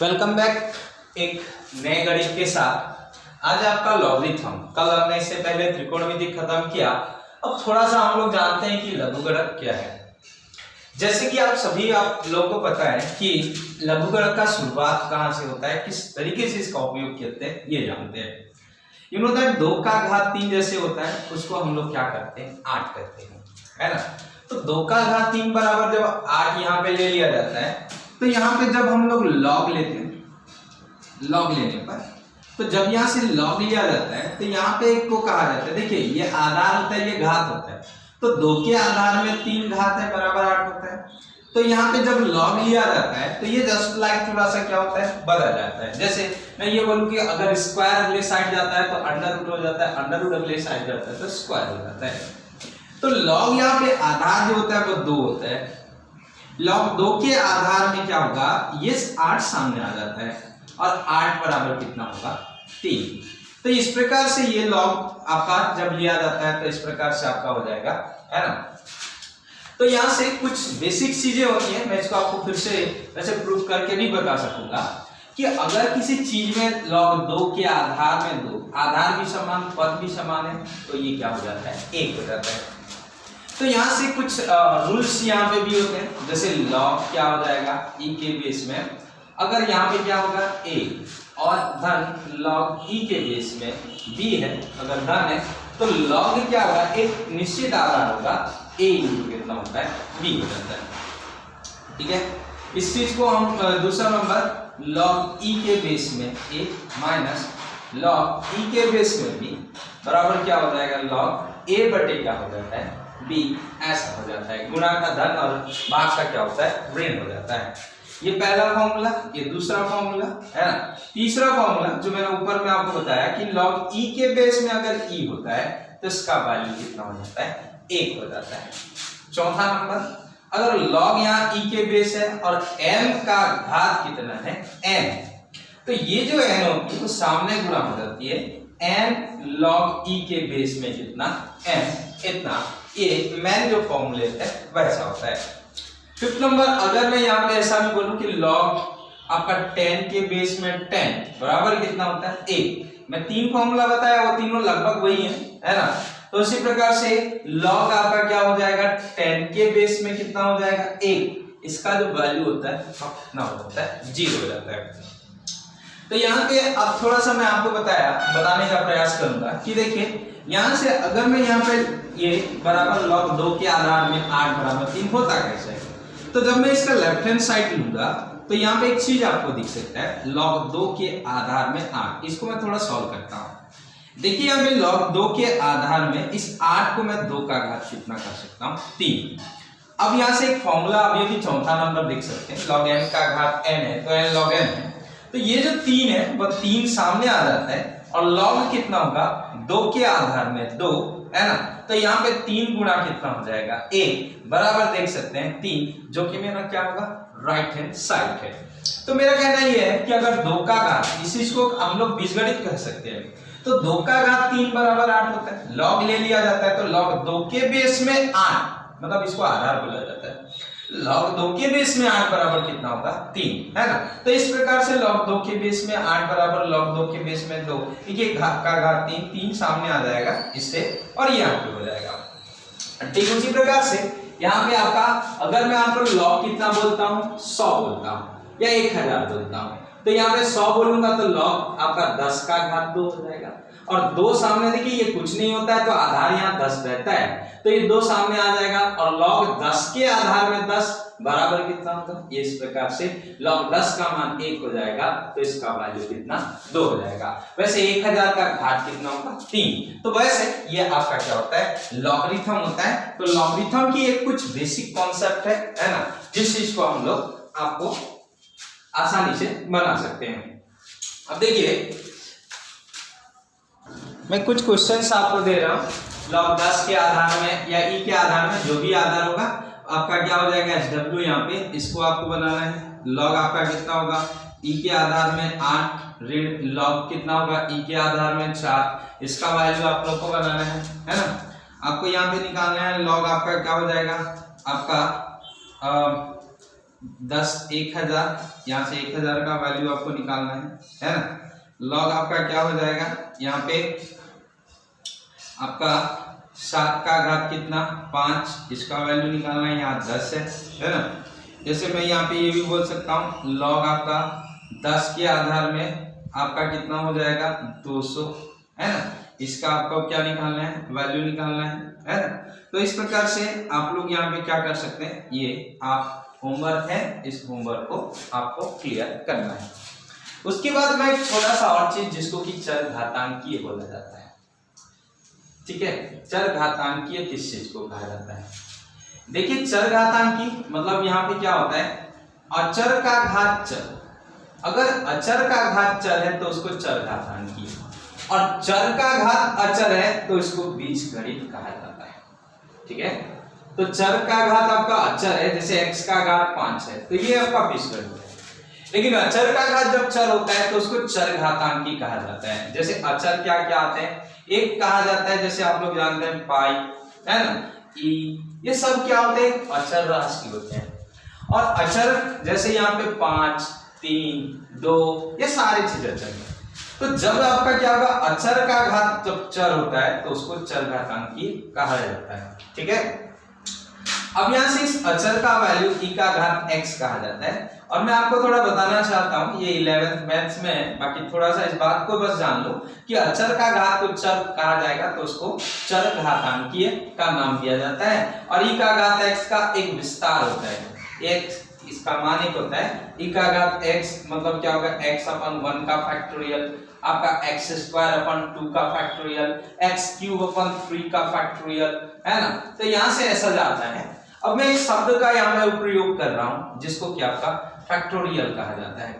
Welcome back एक नए गणित के साथ। आज आपका लॉगरिथम। कल हमने इससे पहले त्रिकोणमिति खत्म किया। अब थोड़ा सा हम लोग जानते हैं कि लघुगणक क्या है। जैसे कि आप लोगों को पता है कि लघुगणक का शुरुआत कहाँ से होता है, किस तरीके से इसका उपयोग करते हैं, ये जानते हैं। यू नो दैट 2 का घात 3 जैसे होता है, उसको हम लोग क्या करते हैं, 8 करते हैं, है ना। तो 2 का घात 3 बराबर जब 8 यहाँ पे ले लिया जाता है, तो यहाँ पे जब हम लोग लॉग लेते हैं, लॉग लेने पर तो जब यहाँ से लॉग लिया जाता है तो यहाँ पे एक को कहा जाता है, देखिए ये आधार होता है, ये घात होता है, तो 2 के आधार में 3 घात है बराबर 8 होता है। तो यहाँ पे जब लॉग लिया जाता है तो ये जस्ट लाइक थोड़ा सा क्या होता है, बदल जाता है। जैसे मैं ये बोलूं कि अगर स्क्वायर अगले साइड जाता है तो अंडर रूट हो जाता है, अंडर रूट अगले साइड जाता है तो स्क्वायर हो जाता है। तो लॉग यहाँ पे आधार जो होता है वो 2 होता है। लॉग 2 के आधार में क्या होगा, ये 8 सामने आ जाता है और 8 बराबर कितना होगा, 3। तो इस प्रकार से ये लॉग आपका जब लिया जाता है तो इस प्रकार से आपका हो जाएगा, है ना। तो यहाँ से कुछ बेसिक चीजें होती हैं, मैं इसको आपको फिर से वैसे प्रूफ करके नहीं बता सकूंगा कि अगर किसी चीज में लॉग 2 के आधार में 2 आधार भी समान, पद भी समान है, तो ये क्या हो जाता है, 1 हो जाता है। तो यहाँ से कुछ रूल्स यहाँ पे भी होते हैं। जैसे लॉग क्या हो जाएगा, ई के बेस में अगर यहाँ पे क्या होगा, a और धन लॉग ई के बेस में b है, अगर धन है तो लॉग क्या होगा, एक निश्चित आधार होगा, a इंटू कितना होता है, b हो जाता है। ठीक है, इस चीज को हम दूसरा नंबर लॉग ई के बेस में a माइनस लॉग ई के बेस में b बराबर क्या हो जाएगा, लॉग a बटे क्या हो जाता है, b, ऐसा हो जाता है। गुणा का धन और भाग का क्या होता है, ऋण हो जाता है। ये पहला फॉर्मूला, ये दूसरा फॉर्मूला, है ना। तीसरा फॉर्मूला जो मैंने ऊपर में आपको बताया कि log e के बेस में अगर e होता है तो इसका वैल्यू कितना हो जाता है, 1 हो जाता है। चौथा नंबर, अगर log यहाँ e के बेस है और m का घात कितना है, n, तो ये जो n होती है वो सामने गुणा हो जाती है n log e के बेस में कितना, m इतना। ये मैंने जो फॉर्मूले है वैसा होता है। फिफ्थ नंबर, अगर मैं यहाँ पे ऐसा भी बोलूं कि log आपका 10 के बेस में 10 बराबर कितना होता है, 1। मैं 3 फॉर्मूला बताया, वो तीनों लगभग वही है ना। तो उसी प्रकार से log आपका क्या हो जाएगा, 10 के बेस में कितना हो जाएगा, 1। इसका जो वैल्यू होता है कितना हो जाता है, 0 हो जाता है। तो यहाँ पे अब थोड़ा सा मैं आपको बताने का प्रयास करूंगा कि देखिए यहाँ से अगर मैं यहाँ पे ये बराबर log 2 के आधार में 8 बराबर 3 होता कैसे, तो जब मैं इसका लेफ्ट हैंड साइड लूंगा तो यहाँ पे एक चीज आपको दिख सकता है, log 2 के आधार में 8। इसको मैं थोड़ा सॉल्व करता हूँ। देखिए यहाँ पे log 2 के आधार में इस 8 को मैं 2 का घात कितना कर सकता हूँ, 3। अब यहाँ से एक फॉर्मूला अभी भी चौथा नंबर देख सकते हैं, log n का घात n है तो n log n है। तो ये जो 3 है वह 3 सामने आ जाता है और log कितना होगा, 2 के आधार में 2, है ना। तो यहाँ पे 3 गुणा कितना हो जाएगा, 1 बराबर देख सकते हैं 3, जो कि मेरा क्या होगा, राइट हैंड साइड है। तो मेरा कहना यह है कि अगर 2 का घात, इस चीज को हम लोग बीजगणित कह सकते हैं, तो 2 का घात 3 बराबर 8 होता है। log ले लिया जाता है तो log 2 के बेस में 8, मतलब इसको आधार बोला जाता है। log 2 के बेस में 8 बराबर कितना होगा, 3, है ना। तो इस प्रकार से log 2 के बेस में 8 बराबर log 2 के बेस में 2, देखिए घात का घात 3, 3 सामने आ जाएगा इससे और ये यहाँ पे हो जाएगा। ठीक उसी प्रकार से यहाँ पे आपका, अगर मैं आपको log कितना बोलता हूँ, 100 बोलता हूँ या 1000 बोलता हूँ, तो यहाँ पे 100 बोलूंगा तो log आपका 10 का घात 2 हो जाएगा। और 2 सामने, देखिए ये कुछ नहीं होता है तो आधार यहाँ 10 रहता है, तो ये 2 सामने आ जाएगा और log 10 के आधार में 10 बराबर कितना होगा, ये इस प्रकार से log 10 का मान 1 हो जाएगा, तो इसका वैल्यू कितना, 2 हो जाएगा। वैसे 1000 का घात कितना होगा, 3। तो वैसे ये आपका क्या होता है, लॉगरिथम होता है। तो लॉगरिथम की एक कुछ बेसिक कॉन्सेप्ट है ना, जिस चीज को हम लोग आपको आसानी से बना सकते हैं। अब देखिए मैं कुछ क्वेश्चंस आपको दे रहा हूँ, log 10 के आधार में या e के आधार में, जो भी आधार होगा आपका क्या हो जाएगा, SW यहाँ पे इसको आपको बनाना है। log आपका कितना होगा, e के आधार में 8 ऋण log कितना होगा, e के आधार में 4, इसका वैल्यू आप लोग को बनाना है ना। आपको यहाँ पे निकालना है log आपका क्या हो जाएगा, आपका 10 1000, यहाँ से 1000 का वैल्यू आपको निकालना है ना। लॉग आपका क्या हो जाएगा, यहाँ पे आपका 7 का घात कितना 5, इसका वैल्यू निकालना है, यहाँ 10 है ना। जैसे मैं यहाँ पे ये भी बोल सकता हूँ लॉग आपका 10 के आधार में आपका कितना हो जाएगा 200, है ना। इसका आपको क्या निकालना है, वैल्यू निकालना है ना। तो इस प्रकार से आप लोग यहाँ पे क्या कर सकते हैं, ये आप होमवर्क है, इस होमवर्क को आपको क्लियर करना है। उसके बाद में थोड़ा सा और चीज जिसको कि चर घातांकीय बोला जाता है, ठीक है। चर घातांकीय किस चीज को कहा जाता है, देखिए चर घातांकी मतलब यहाँ पे क्या होता है, अचर का घात चर। अगर अचर का घात चर है तो उसको चर घातांकी, और चर का घात अचर है तो इसको बीजगणित कहा जाता है, ठीक है। तो चर का घात आपका अचर है, जैसे x का घात 5 है तो ये आपका बीजगणित है। लेकिन अचर का घात जब चर होता है तो उसको चर घातांकी कहा जाता है। जैसे अचर क्या क्या आते हैं, एक कहा जाता है, जैसे आप लोग जानते हैं पाई, है ना, ई, ये सब क्या होते हैं, अचर राशि होते हैं। और अचर जैसे यहाँ पे 5, 3, 2, ये सारी चीज अचर है। तो जब आपका क्या होगा, अचर का घात जब चर होता है तो उसको चर घातांकी कहा जाता है, ठीक है। अब यहाँ से इस अचर का वैल्यू e का घात x कहा जाता है। और मैं आपको थोड़ा बताना चाहता हूँ, ये 11th मैथ्स में है, बाकी थोड़ा सा इस बात को बस जान लो कि अचर का घात को चर कहा जाएगा तो उसको चर घातांकीय का नाम दिया जाता है। और e का घात x का एक विस्तार होता है, एक इसका मान एक होता है e का घात x, मतलब क्या होगा x अपन 1 का फैक्टोरियल, आपका x स्क्वायर अपन 2 का फैक्टोरियल, x क्यूब अपन 3 का फैक्टोरियल, है ना। तो यहाँ से ऐसा जाता है। अब मैं इस शब्द का यहाँ में प्रयोग कर रहा हूँ जिसको कि आपका फैक्टोरियल कहा जाता है।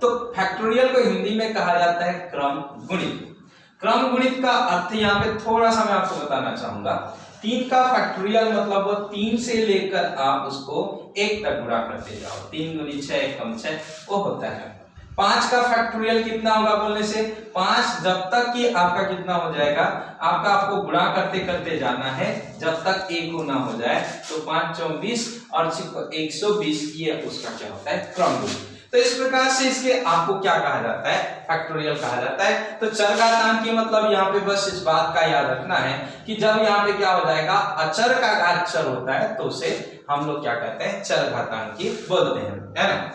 तो फैक्टोरियल को हिंदी में कहा जाता है क्रम गुणित। क्रम गुणित का अर्थ यहाँ पे थोड़ा सा मैं आपको बताना चाहूंगा। 3 का फैक्टोरियल मतलब वो 3 से लेकर आप उसको 1 तक गुणा करते जाओ, 3 गुनी 6 एकम 6 वो होता है। 5 का फैक्टोरियल कितना होगा बोलने से, 5 जब तक कि आपका कितना हो जाएगा, आपको गुणा करते करते जाना है जब तक 1 गुना हो जाए। तो 5 24 और 120, ये उसका क्या होता है क्रम गुणित। तो इस प्रकार से इसके आपको क्या कहा जाता है, फैक्टोरियल कहा जाता है। तो चर घातांकी मतलब यहाँ पे बस इस बात का याद रखना है कि जब यहाँ पे क्या हो जाएगा, अचर का घात चर होता है तो उसे हम लोग क्या कहते हैं, चर घातांकी बोलते हैं, है ना।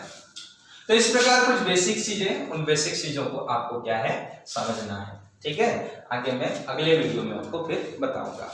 तो इस प्रकार कुछ बेसिक चीजें, उन बेसिक चीजों को आपको क्या है समझना है, ठीक है। आगे मैं अगले वीडियो में आपको फिर बताऊंगा।